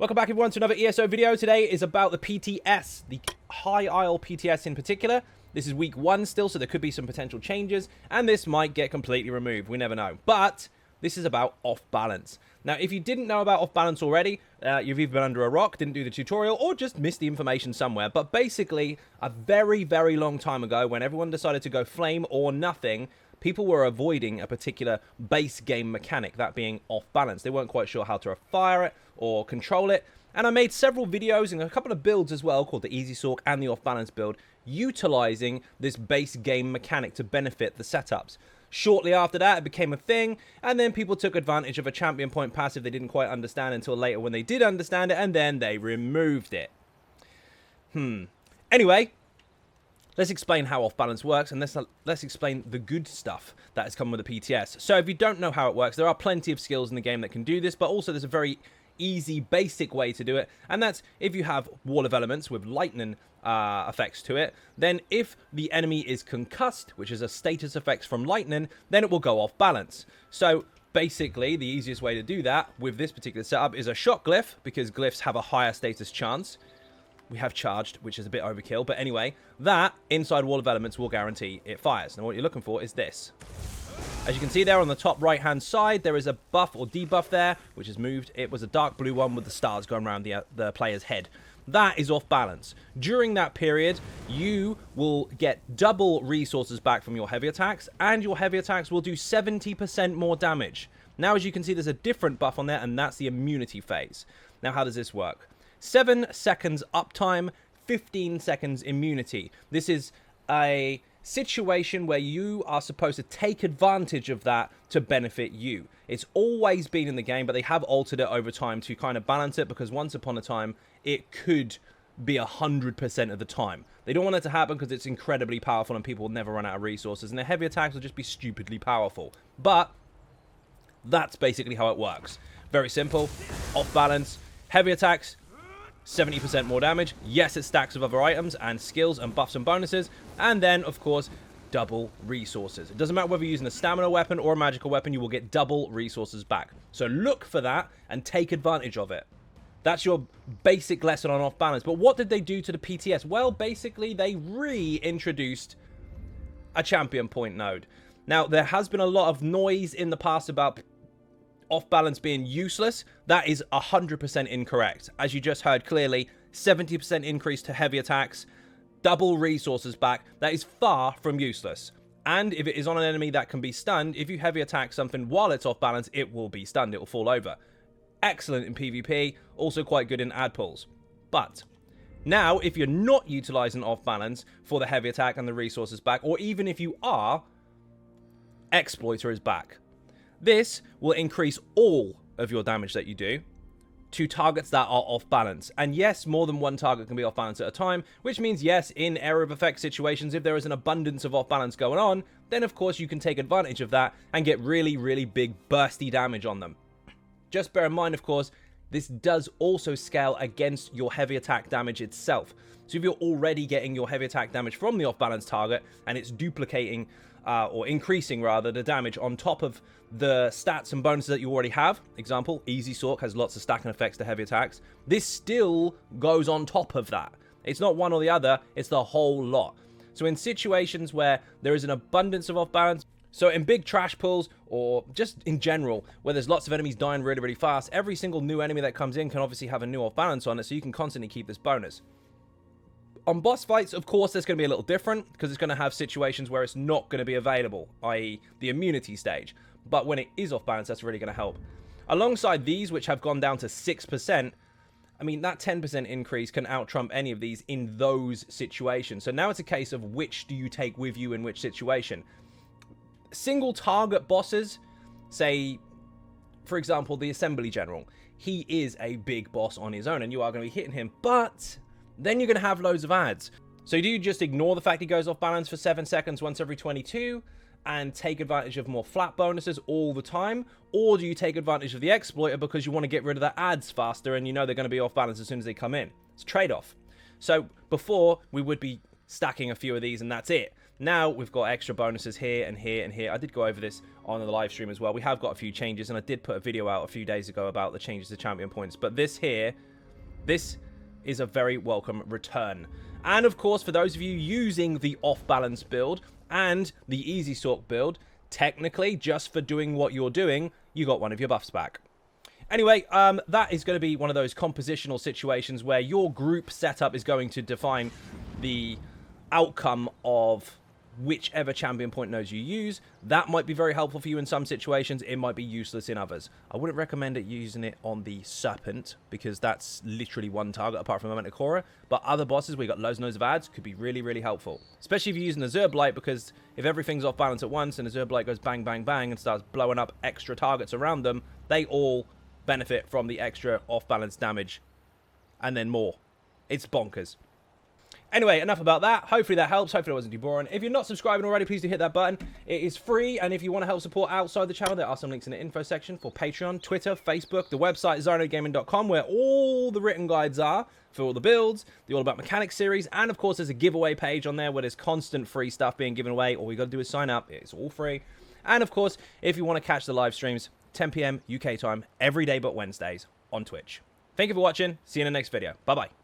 Welcome back everyone to another ESO video. Today is about the PTS, the High Isle PTS in particular. This is week 1 still, so there could be some potential changes, and this might get completely removed. We never know. But this is about off balance. Now, if you didn't know about off balance already, you've either been under a rock, didn't do the tutorial, or just missed the information somewhere. But basically, a very, very long time ago, when everyone decided to go flame or nothing, people were avoiding a particular base game mechanic, that being off balance. They weren't quite sure how to fire it or control it. And I made several videos and a couple of builds as well, called the Easy Sork and the off balance build, utilizing this base game mechanic to benefit the setups. Shortly after that, it became a thing, and then people took advantage of a champion point passive they didn't quite understand until later when they did understand it, and then they removed it. Anyway, let's explain how off balance works, and let's explain the good stuff that has come with the PTS. So if you don't know how it works, there are plenty of skills in the game that can do this, but also there's a very easy, basic way to do it, and that's if you have Wall of Elements with lightning effects to it, then if the enemy is concussed, which is a status effect from lightning, then it will go off balance. So basically, the easiest way to do that with this particular setup is a shock glyph, because glyphs have a higher status chance. We have charged, which is a bit overkill, but anyway, that inside Wall of Elements will guarantee it fires. Now what you're looking for is this. As you can see there on the top right hand side, there is a buff or debuff there, which is moved. It was a dark blue one with the stars going around the player's head. That is off balance. During that period, you will get double resources back from your heavy attacks, and your heavy attacks will do 70% more damage. Now, as you can see, there's a different buff on there, and that's the immunity phase. Now, how does this work? 7 seconds uptime, 15 seconds immunity. This is a situation where you are supposed to take advantage of that to benefit you. It's always been in the game, but they have altered it over time to kind of balance it, because once upon a time it could be 100% of the time. They don't want it to happen because it's incredibly powerful and people will never run out of resources, and their heavy attacks will just be stupidly powerful. But that's basically how it works. Very simple. Off balance, heavy attacks, 70% more damage. Yes, it stacks with other items and skills and buffs and bonuses. And then, of course, double resources. It doesn't matter whether you're using a stamina weapon or a magical weapon, you will get double resources back. So look for that and take advantage of it. That's your basic lesson on off balance. But what did they do to the PTS? Well, basically, they reintroduced a champion point node. Now, there has been a lot of noise in the past about off balance being useless. That is 100% incorrect. As you just heard clearly, 70% increase to heavy attacks, double resources back. That is far from useless. And if it is on an enemy that can be stunned, if you heavy attack something while it's off balance, it will be stunned. It will fall over. Excellent in PvP, also quite good in ad pulls. But now, if you're not utilizing off balance for the heavy attack and the resources back, or even if you are, Exploiter is back. This will increase all of your damage that you do to targets that are off balance. And yes, more than one target can be off balance at a time, which means yes, in area of effect situations, if there is an abundance of off balance going on, then of course you can take advantage of that and get really, really big bursty damage on them. Just bear in mind, of course, this does also scale against your heavy attack damage itself. So if you're already getting your heavy attack damage from the off balance target and it's duplicating or increasing rather the damage on top of the stats and bonuses that you already have. Example, Easy Sork has lots of stacking effects to heavy attacks. This still goes on top of that. It's not one or the other, it's the whole lot. So in situations where there is an abundance of off balance, so in big trash pulls or just in general where there's lots of enemies dying really, really fast, every single new enemy that comes in can obviously have a new off balance on it, so you can constantly keep this bonus. On boss fights, of course, there's going to be a little different because it's going to have situations where it's not going to be available, i.e. the immunity stage. But when it is off balance, that's really going to help. Alongside these, which have gone down to 6%, I mean, that 10% increase can out-trump any of these in those situations. So now it's a case of which do you take with you in which situation. Single target bosses, say, for example, the Assembly General. He is a big boss on his own, and you are going to be hitting him, but then you're going to have loads of ads. So do you just ignore the fact he goes off balance for 7 seconds once every 22 and take advantage of more flat bonuses all the time? Or do you take advantage of the Exploiter because you want to get rid of the ads faster and you know they're going to be off balance as soon as they come in? It's a trade-off. So before, we would be stacking a few of these and that's it. Now we've got extra bonuses here and here and here. I did go over this on the live stream as well. We have got a few changes, and I did put a video out a few days ago about the changes to champion points. But this here This is a very welcome return. And of course, for those of you using the off-balance build and the easy sort build, technically, just for doing what you're doing, you got one of your buffs back. Anyway, that is going to be one of those compositional situations where your group setup is going to define the outcome of whichever champion point nodes you use. That might be very helpful for you in some situations. It might be useless in others. I wouldn't recommend it using it on the Serpent because that's literally one target apart from Manticora. But other bosses, we got loads and loads of ads, could be really, really helpful. Especially if you're using Azure Blight, because if everything's off balance at once and Azure Blight goes bang, bang, bang and starts blowing up extra targets around them, they all benefit from the extra off-balance damage and then more. It's bonkers. Anyway, enough about that. Hopefully that helps. Hopefully it wasn't too boring. If you're not subscribing already, please do hit that button. It is free, and if you want to help support outside the channel, there are some links in the info section for Patreon, Twitter, Facebook, the website ZynoDeGaming.com, where all the written guides are for all the builds, the All About Mechanics series, and of course there's a giveaway page on there where there's constant free stuff being given away. All you got to do is sign up. It's all free. And of course, if you want to catch the live streams, 10 PM UK time, every day but Wednesdays on Twitch. Thank you for watching. See you in the next video. Bye-bye.